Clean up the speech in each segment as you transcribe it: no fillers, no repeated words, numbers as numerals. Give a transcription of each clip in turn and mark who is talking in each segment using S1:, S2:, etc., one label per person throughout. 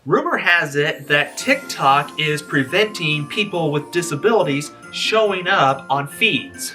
S1: Rumor has it that TikTok is preventing people with disabilities showing up on feeds.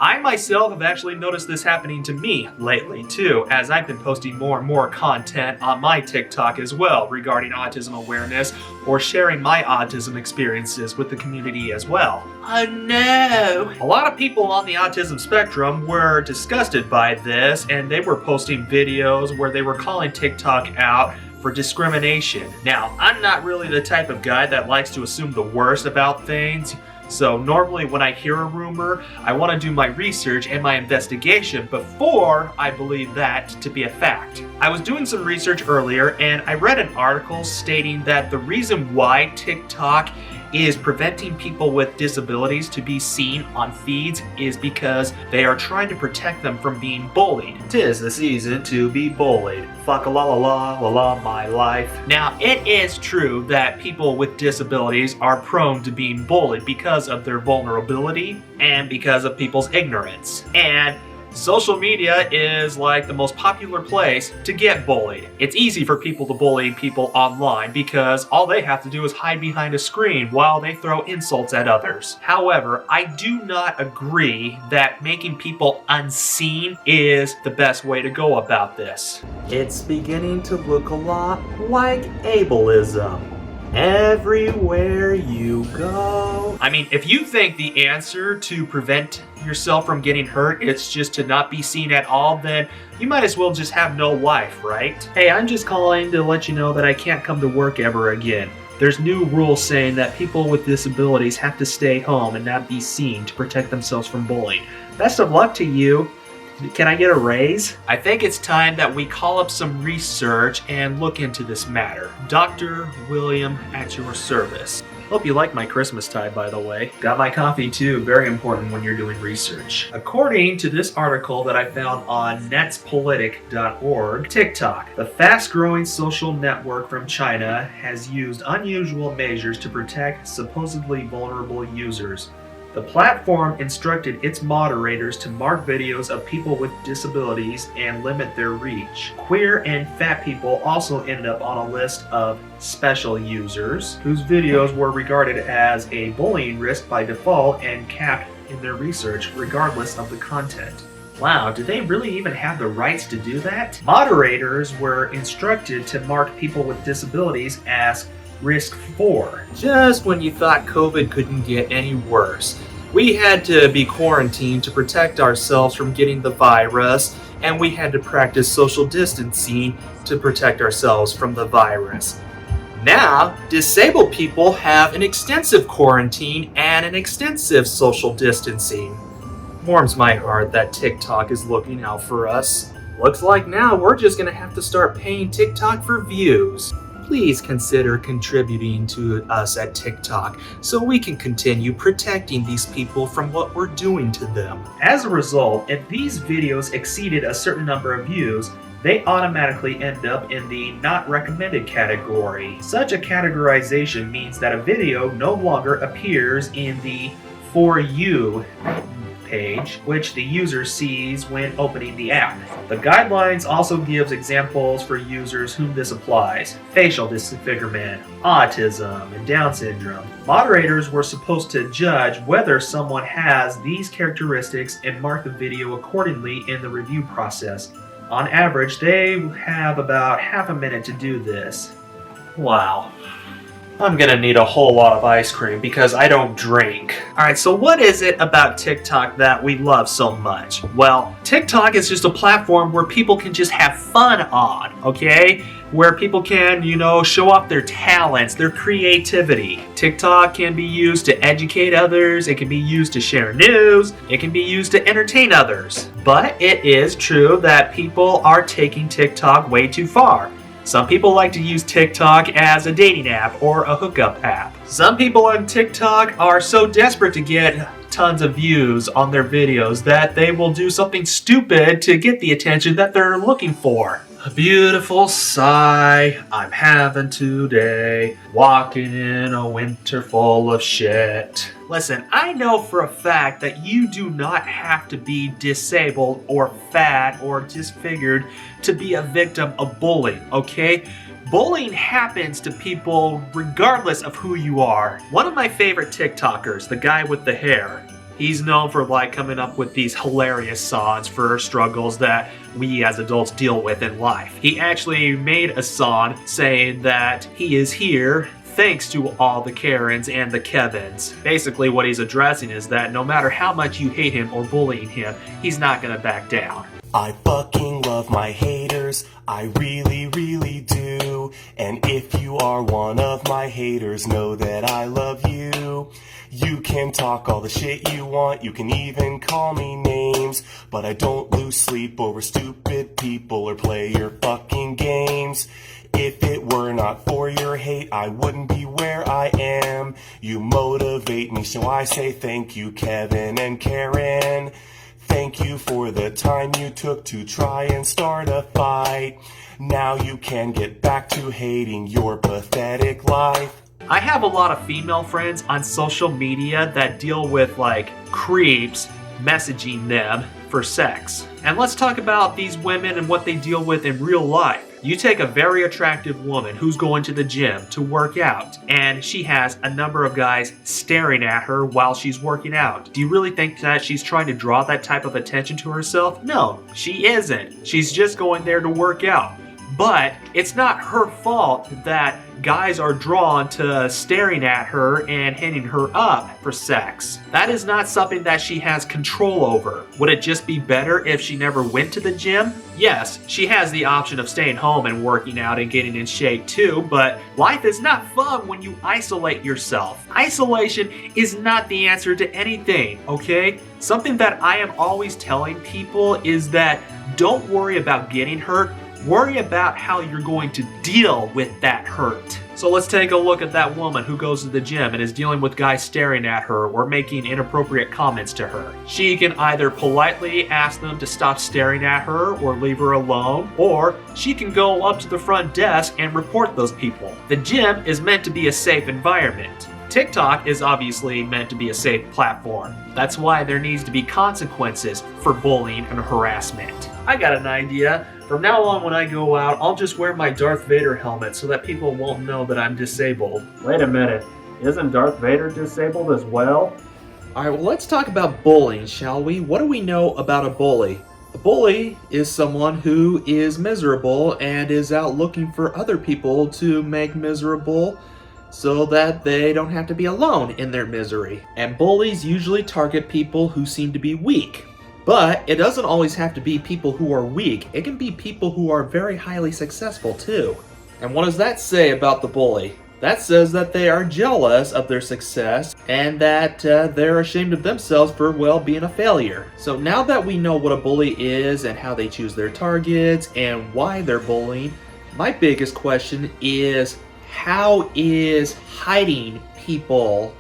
S1: I myself have actually noticed this happening to me lately too, as I've been posting more and more content on my TikTok as well regarding autism awareness or sharing my autism experiences with the community as well. Oh no! A lot of people on the autism spectrum were disgusted by this, and they were posting videos where they were calling TikTok out for discrimination. Now, I'm not really the type of guy that likes to assume the worst about things. So normally when I hear a rumor, I want to do my research and my investigation before I believe that to be a fact. I was doing some research earlier and I read an article stating that the reason why TikTok is preventing people with disabilities to be seen on feeds is because they are trying to protect them from being bullied. 'Tis the season to be bullied. Fuck a la la la la la my life. Now, it is true that people with disabilities are prone to being bullied because of their vulnerability and because of people's ignorance. And social media is like the most popular place to get bullied. It's easy for people to bully people online because all they have to do is hide behind a screen while they throw insults at others. However, I do not agree that making people unseen is the best way to go about this. It's beginning to look a lot like ableism. Everywhere you go. I mean, if you think the answer to prevent yourself from getting hurt is just to not be seen at all, then you might as well just have no life, right? Hey, I'm just calling to let you know that I can't come to work ever again. There's new rules saying that people with disabilities have to stay home and not be seen to protect themselves from bullying. Best of luck to you. Can I get a raise? I think it's time that we call up some research and look into this matter. Dr. William at your service. Hope you like my Christmas tie, by the way. Got my coffee too, very important when you're doing research. According to this article that I found on netspolitic.org, TikTok, the fast-growing social network from China, has used unusual measures to protect supposedly vulnerable users. The platform instructed its moderators to mark videos of people with disabilities and limit their reach. Queer and fat people also ended up on a list of special users, whose videos were regarded as a bullying risk by default and capped in their research regardless of the content. Wow, do they really even have the rights to do that? Moderators were instructed to mark people with disabilities as Risk 4. Just when you thought COVID couldn't get any worse, we had to be quarantined to protect ourselves from getting the virus, and we had to practice social distancing to protect ourselves from the virus. Now, disabled people have an extensive quarantine and an extensive social distancing. Warms my heart that TikTok is looking out for us. Looks like now we're just gonna have to start paying TikTok for views. Please consider contributing to us at TikTok so we can continue protecting these people from what we're doing to them. As a result, if these videos exceeded a certain number of views, they automatically end up in the not recommended category. Such a categorization means that a video no longer appears in the For You page, which the user sees when opening the app. The guidelines also gives examples for users whom this applies: facial disfigurement, autism, and Down syndrome. Moderators were supposed to judge whether someone has these characteristics and mark the video accordingly in the review process. On average, they have about half a minute to do this. Wow. I'm gonna need a whole lot of ice cream because I don't drink. Alright, so what is it about TikTok that we love so much? Well, TikTok is just a platform where people can just have fun on, okay? Where people can, show off their talents, their creativity. TikTok can be used to educate others, it can be used to share news, it can be used to entertain others. But it is true that people are taking TikTok way too far. Some people like to use TikTok as a dating app or a hookup app. Some people on TikTok are so desperate to get tons of views on their videos that they will do something stupid to get the attention that they're looking for. A beautiful sigh I'm having today, walking in a winter full of shit. Listen, I know for a fact that you do not have to be disabled or fat or disfigured to be a victim of bullying, okay? Bullying happens to people regardless of who you are. One of my favorite TikTokers, the guy with the hair, he's known for coming up with these hilarious songs for struggles that we as adults deal with in life. He actually made a song saying that he is here thanks to all the Karens and the Kevins. Basically what he's addressing is that no matter how much you hate him or bullying him, he's not gonna back down.
S2: I fucking love my haters, I really, really do. And if you are one of my haters, know that I love you. You can talk all the shit you want, you can even call me names, but I don't lose sleep over stupid people or play your fucking games. If it were not for your hate, I wouldn't be where I am. You motivate me, so I say thank you, Kevin and Karen. Thank you for the time you took to try and start a fight. Now you can get back to hating your pathetic life.
S1: I have a lot of female friends on social media that deal with creeps messaging them for sex. And let's talk about these women and what they deal with in real life. You take a very attractive woman who's going to the gym to work out, and she has a number of guys staring at her while she's working out. Do you really think that she's trying to draw that type of attention to herself? No, she isn't. She's just going there to work out. But it's not her fault that guys are drawn to staring at her and hitting her up for sex. That is not something that she has control over. Would it just be better if she never went to the gym? Yes, she has the option of staying home and working out and getting in shape too, but life is not fun when you isolate yourself. Isolation is not the answer to anything, okay? Something that I am always telling people is that don't worry about getting hurt. Worry about how you're going to deal with that hurt. So let's take a look at that woman who goes to the gym and is dealing with guys staring at her or making inappropriate comments to her. She can either politely ask them to stop staring at her or leave her alone, or she can go up to the front desk and report those people. The gym is meant to be a safe environment. TikTok is obviously meant to be a safe platform. That's why there needs to be consequences for bullying and harassment. I got an idea. From now on, when I go out, I'll just wear my Darth Vader helmet so that people won't know that I'm disabled. Wait a minute. Isn't Darth Vader disabled as well? Alright, well, let's talk about bullying, shall we? What do we know about a bully? A bully is someone who is miserable and is out looking for other people to make miserable so that they don't have to be alone in their misery. And bullies usually target people who seem to be weak. But it doesn't always have to be people who are weak. It can be people who are very highly successful too. And what does that say about the bully? That says that they are jealous of their success and that they're ashamed of themselves for, well, being a failure. So now that we know what a bully is and how they choose their targets and why they're bullying, my biggest question is, how is hiding people,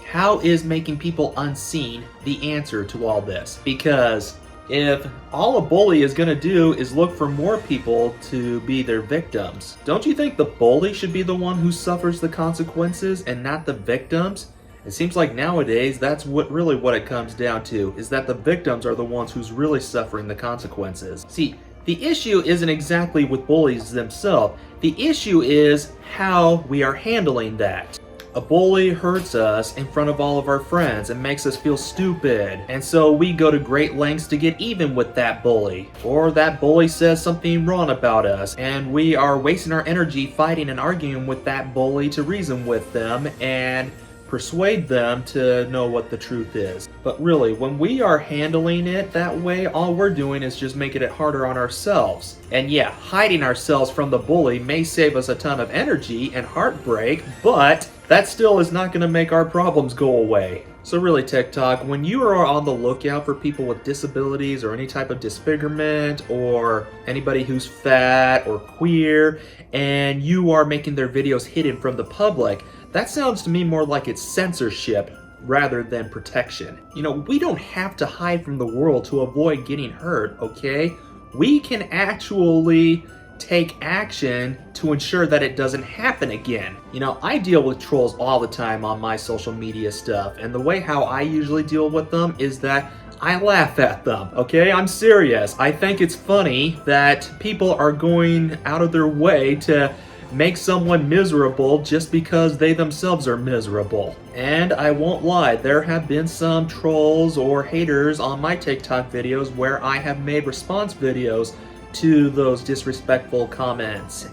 S1: how is making people unseen the answer to all this? Because if all a bully is going to do is look for more people to be their victims, don't you think the bully should be the one who suffers the consequences and not the victims? It seems like nowadays that's what it comes down to, is that the victims are the ones who's really suffering the consequences. See, the issue isn't exactly with bullies themselves. The issue is how we are handling that. A bully hurts us in front of all of our friends and makes us feel stupid. And so we go to great lengths to get even with that bully. Or that bully says something wrong about us and we are wasting our energy fighting and arguing with that bully to reason with them and persuade them to know what the truth is. But really, when we are handling it that way, all we're doing is just making it harder on ourselves. And yeah, hiding ourselves from the bully may save us a ton of energy and heartbreak, but that still is not going to make our problems go away. So really, TikTok, when you are on the lookout for people with disabilities or any type of disfigurement or anybody who's fat or queer, and you are making their videos hidden from the public, that sounds to me more like it's censorship rather than protection. You know, we don't have to hide from the world to avoid getting hurt, okay? We can actually take action to ensure that it doesn't happen again. You know, I deal with trolls all the time on my social media stuff, and the way how I usually deal with them is that I laugh at them, okay? I'm serious. I think it's funny that people are going out of their way to make someone miserable just because they themselves are miserable. And I won't lie, there have been some trolls or haters on my TikTok videos where I have made response videos to those disrespectful comments,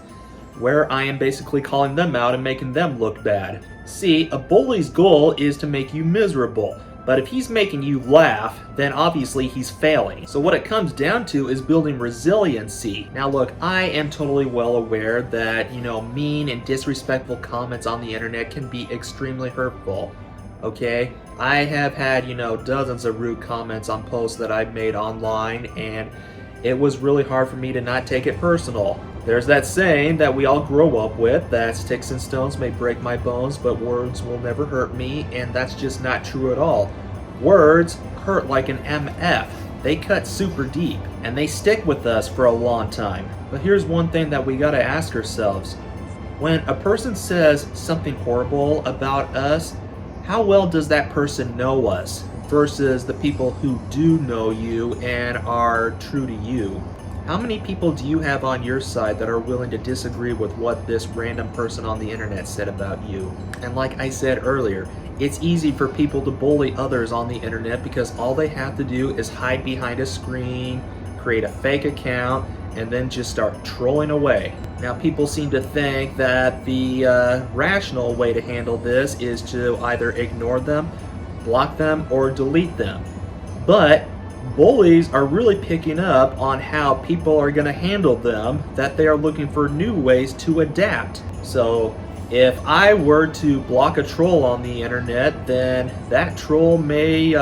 S1: where I am basically calling them out and making them look bad. See, a bully's goal is to make you miserable. But if he's making you laugh, then obviously he's failing. So what it comes down to is building resiliency. Now look, I am totally well aware that, mean and disrespectful comments on the internet can be extremely hurtful. Okay? I have had, dozens of rude comments on posts that I've made online, and it was really hard for me to not take it personal. There's that saying that we all grow up with, that sticks and stones may break my bones, but words will never hurt me, and that's just not true at all. Words hurt like an MF. They cut super deep, and they stick with us for a long time. But here's one thing that we gotta ask ourselves. When a person says something horrible about us, how well does that person know us versus the people who do know you and are true to you? How many people do you have on your side that are willing to disagree with what this random person on the internet said about you? And like I said earlier, it's easy for people to bully others on the internet because all they have to do is hide behind a screen, create a fake account, and then just start trolling away. Now people seem to think that the rational way to handle this is to either ignore them, block them, or delete them. But bullies are really picking up on how people are going to handle them, that they are looking for new ways to adapt. So if I were to block a troll on the internet, then that troll may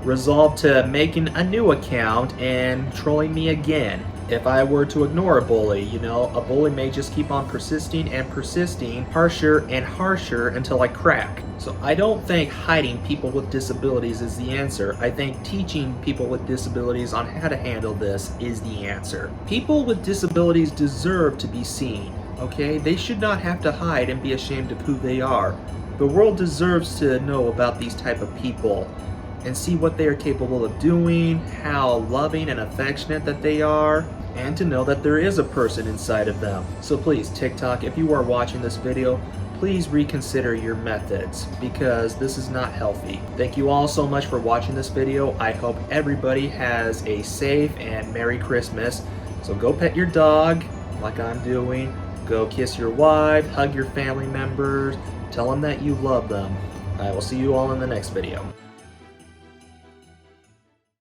S1: resolve to making a new account and trolling me again. If I were to ignore a bully, a bully may just keep on persisting and persisting, harsher and harsher until I crack. So I don't think hiding people with disabilities is the answer. I think teaching people with disabilities on how to handle this is the answer. People with disabilities deserve to be seen, okay? They should not have to hide and be ashamed of who they are. The world deserves to know about these type of people and see what they are capable of doing, how loving and affectionate that they are, and to know that there is a person inside of them. So please, TikTok, if you are watching this video, please reconsider your methods, because this is not healthy. Thank you all so much for watching this video. I hope everybody has a safe and Merry Christmas. So go pet your dog, like I'm doing. Go kiss your wife, hug your family members, tell them that you love them. I will see you all in the next video.